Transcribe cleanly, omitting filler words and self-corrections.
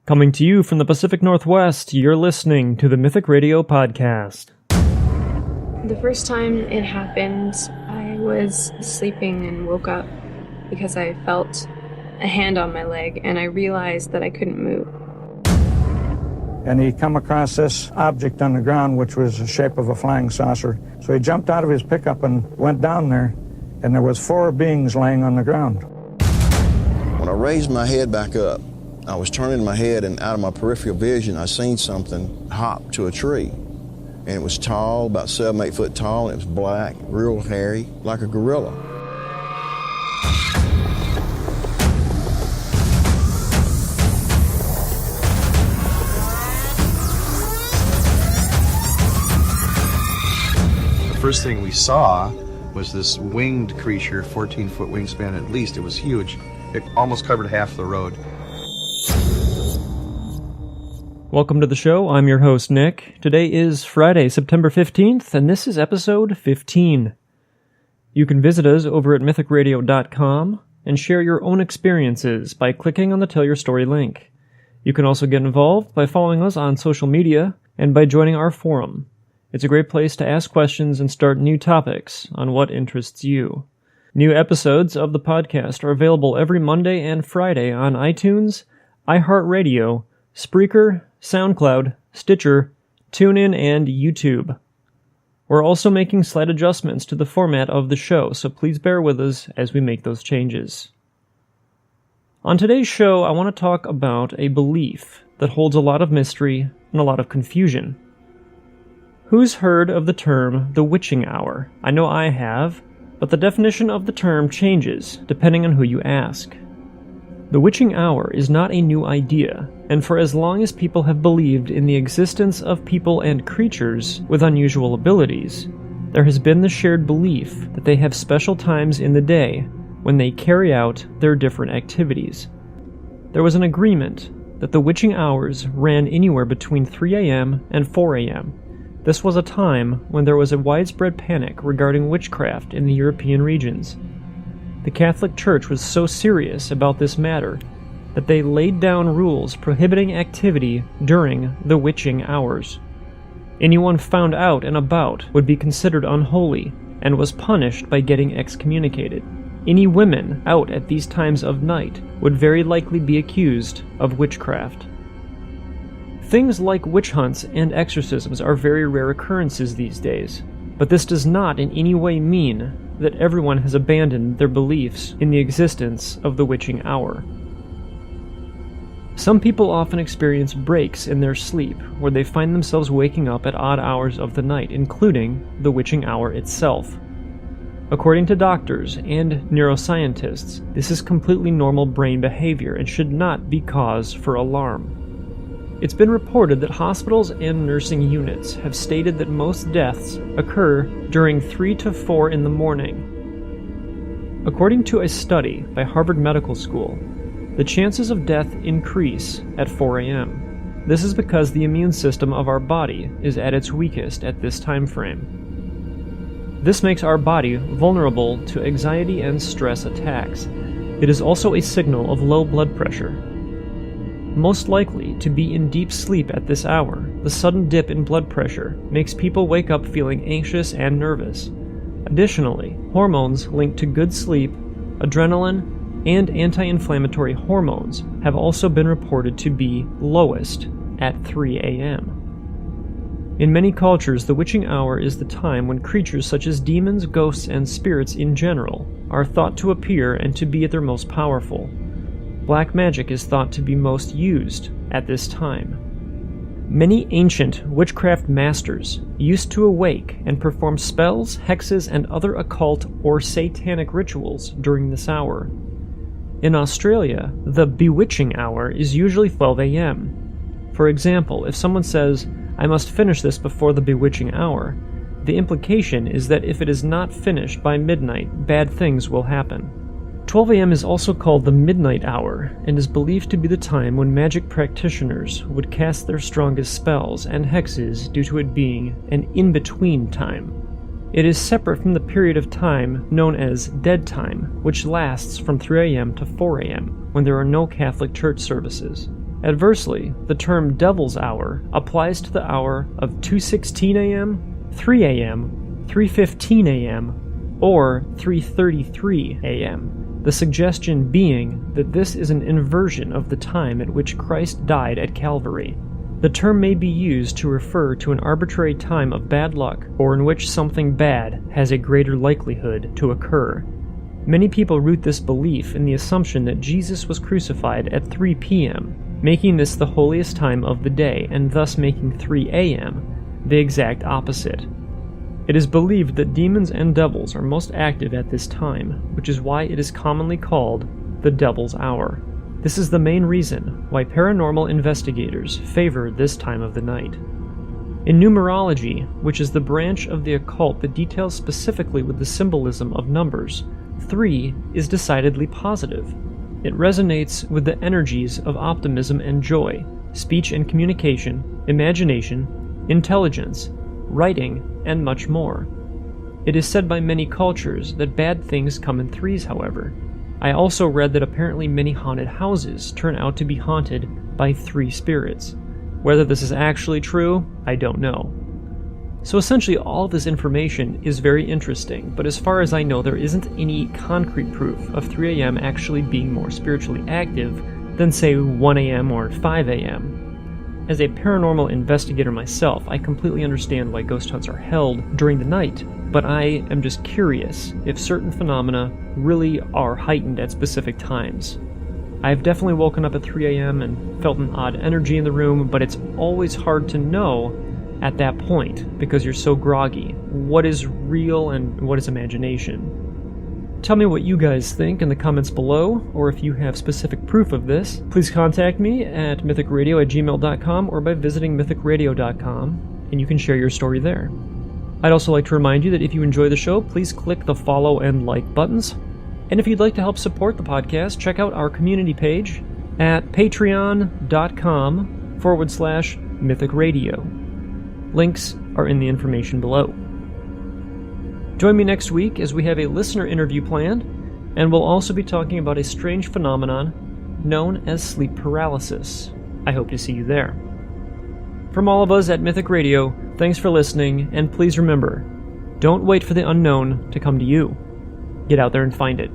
Coming to you from the Pacific Northwest, you're listening to the Mythic Radio Podcast. The first time it happened, I was sleeping and woke up because I felt a hand on my leg and I realized that I couldn't move. And he come across this object on the ground which was the shape of a flying saucer. So he jumped out of his pickup and went down there, and there was 4 beings laying on the ground. When I raised my head back up, I was turning my head, and out of my peripheral vision, I seen something hop to a tree. And it was tall, about 7-8 foot tall, and it was black, real hairy, like a gorilla. The first thing we saw was this winged creature, 14-foot wingspan at least. It was huge. It almost covered half the road. Welcome to the show. I'm your host, Nick. Today is Friday, September 15th, and this is episode 15. You can visit us over at mythicradio.com and share your own experiences by clicking on the Tell Your Story link. You can also get involved by following us on social media and by joining our forum. It's a great place to ask questions and start new topics on what interests you. New episodes of the podcast are available every Monday and Friday on iTunes, iHeartRadio, Spreaker, SoundCloud, Stitcher, TuneIn, and YouTube. We're also making slight adjustments to the format of the show, so please bear with us as we make those changes. On today's show, I want to talk about a belief that holds a lot of mystery and a lot of confusion. Who's heard of the term the witching hour? I know I have, but the definition of the term changes depending on who you ask. The witching hour is not a new idea, and for as long as people have believed in the existence of people and creatures with unusual abilities, there has been the shared belief that they have special times in the day when they carry out their different activities. There was an agreement that the witching hours ran anywhere between 3 a.m. and 4 a.m. This was a time when there was a widespread panic regarding witchcraft in the European regions. The Catholic Church was so serious about this matter that they laid down rules prohibiting activity during the witching hours. Anyone found out and about would be considered unholy and was punished by getting excommunicated. Any women out at these times of night would very likely be accused of witchcraft. Things like witch hunts and exorcisms are very rare occurrences these days, but this does not in any way mean that everyone has abandoned their beliefs in the existence of the witching hour. Some people often experience breaks in their sleep where they find themselves waking up at odd hours of the night, including the witching hour itself. According to doctors and neuroscientists, this is completely normal brain behavior and should not be cause for alarm. It's been reported that hospitals and nursing units have stated that most deaths occur during 3 to 4 in the morning. According to a study by Harvard Medical School, the chances of death increase at 4 a.m. This is because the immune system of our body is at its weakest at this time frame. This makes our body vulnerable to anxiety and stress attacks. It is also a signal of low blood pressure. Most likely to be in deep sleep at this hour, the sudden dip in blood pressure makes people wake up feeling anxious and nervous. Additionally, hormones linked to good sleep, adrenaline, and anti-inflammatory hormones have also been reported to be lowest at 3 a.m. In many cultures, the witching hour is the time when creatures such as demons, ghosts, and spirits in general are thought to appear and to be at their most powerful. Black magic is thought to be most used at this time. Many ancient witchcraft masters used to awake and perform spells, hexes, and other occult or satanic rituals during this hour. In Australia, the bewitching hour is usually 12 a.m. For example, if someone says, "I must finish this before the bewitching hour," the implication is that if it is not finished by midnight, bad things will happen. 12 a.m. is also called the midnight hour and is believed to be the time when magic practitioners would cast their strongest spells and hexes due to it being an in-between time. It is separate from the period of time known as dead time, which lasts from 3 a.m. to 4 a.m. when there are no Catholic church services. Adversely, the term Devil's Hour applies to the hour of 2:16 a.m., 3 a.m., 3:15 a.m., or 3:33 a.m., the suggestion being that this is an inversion of the time at which Christ died at Calvary. The term may be used to refer to an arbitrary time of bad luck or in which something bad has a greater likelihood to occur. Many people root this belief in the assumption that Jesus was crucified at 3 p.m., making this the holiest time of the day and thus making 3 a.m. the exact opposite. It is believed that demons and devils are most active at this time, which is why it is commonly called the Devil's Hour. This is the main reason why paranormal investigators favor this time of the night. In numerology, which is the branch of the occult that deals specifically with the symbolism of numbers, 3 is decidedly positive. It resonates with the energies of optimism and joy, speech and communication, imagination, intelligence, writing, and much more. It is said by many cultures that bad things come in 3s, however. I also read that apparently many haunted houses turn out to be haunted by 3 spirits. Whether this is actually true, I don't know. So essentially all this information is very interesting, but as far as I know there isn't any concrete proof of 3 a.m. actually being more spiritually active than say 1 a.m. or 5 a.m. As a paranormal investigator myself, I completely understand why ghost hunts are held during the night, but I am just curious if certain phenomena really are heightened at specific times. I've definitely woken up at 3 a.m. and felt an odd energy in the room, but it's always hard to know at that point because you're so groggy. What is real and what is imagination? Tell me what you guys think in the comments below, or if you have specific proof of this, please contact me at mythicradio@gmail.com or by visiting mythicradio.com, and you can share your story there. I'd also like to remind you that if you enjoy the show, please click the follow and like buttons. And if you'd like to help support the podcast, check out our community page at patreon.com/Mythic Radio. Links are in the information below. Join me next week as we have a listener interview planned, and we'll also be talking about a strange phenomenon known as sleep paralysis. I hope to see you there. From all of us at Mythic Radio, thanks for listening, and please remember, don't wait for the unknown to come to you. Get out there and find it.